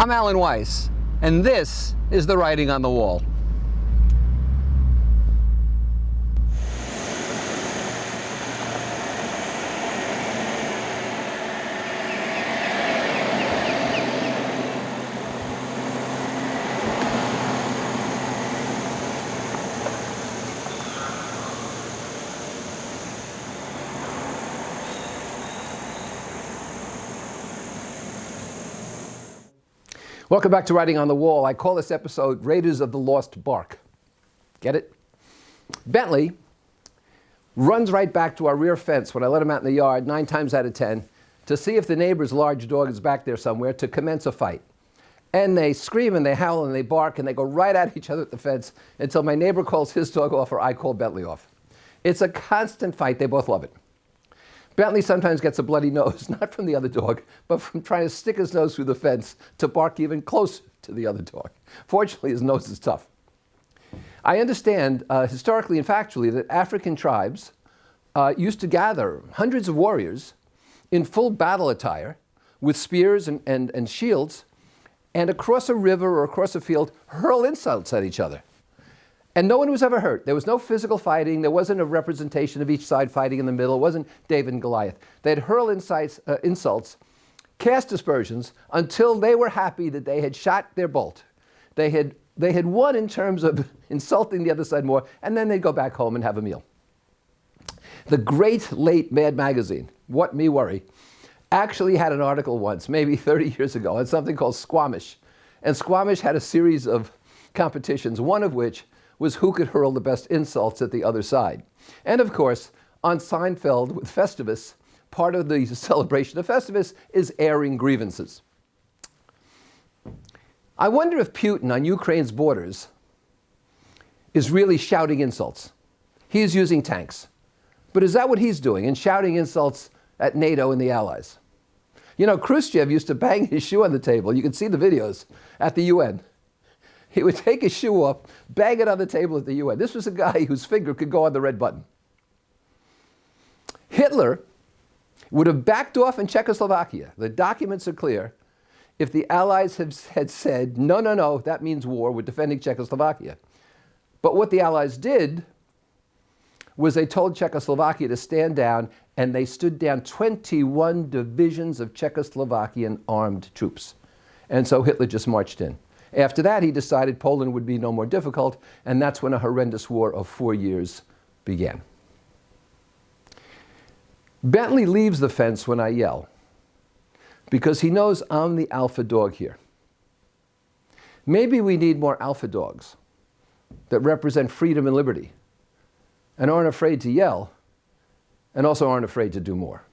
I'm Alan Weiss, and this is The Writing on the Wall. Welcome back to Writing on the Wall. I call this episode Raiders of the Lost Bark. Get it? Bentley runs right back to our rear fence when I let him out in the yard 9 times out of 10 to see if the neighbor's large dog is back there somewhere to commence a fight. And they scream and they howl and they bark and they go right at each other at the fence until my neighbor calls his dog off or I call Bentley off. It's a constant fight. They both love it. Bentley sometimes gets a bloody nose, not from the other dog, but from trying to stick his nose through the fence to bark even closer to the other dog. Fortunately, his nose is tough. I understand historically and factually that African tribes used to gather hundreds of warriors in full battle attire with spears and shields and across a river or across a field hurl insults at each other. And no one was ever hurt. There was no physical fighting. There wasn't a representation of each side fighting in the middle. It wasn't David and Goliath. They'd hurl insults, cast aspersions, until they were happy that they had shot their bolt. They had won in terms of insulting the other side more, and then they'd go back home and have a meal. The great late Mad Magazine, What Me Worry, actually had an article once, maybe 30 years ago, on something called Squamish. And Squamish had a series of competitions, one of which was who could hurl the best insults at the other side. And of course, on Seinfeld with Festivus, part of the celebration of Festivus is airing grievances. I wonder if Putin on Ukraine's borders is really shouting insults. He's using tanks. But is that what he's doing, in shouting insults at NATO and the Allies? You know, Khrushchev used to bang his shoe on the table. You can see the videos at the UN. He would take his shoe off, bang it on the table at the UN. This was a guy whose finger could go on the red button. Hitler would have backed off in Czechoslovakia. The documents are clear. If the Allies had said, no, that means war, we're defending Czechoslovakia. But what the Allies did was they told Czechoslovakia to stand down, and they stood down 21 divisions of Czechoslovakian armed troops. And so Hitler just marched in. After that, he decided Poland would be no more difficult, and that's when a horrendous war of 4 years began. Bentley leaves the fence when I yell, because he knows I'm the alpha dog here. Maybe we need more alpha dogs that represent freedom and liberty, and aren't afraid to yell, and also aren't afraid to do more.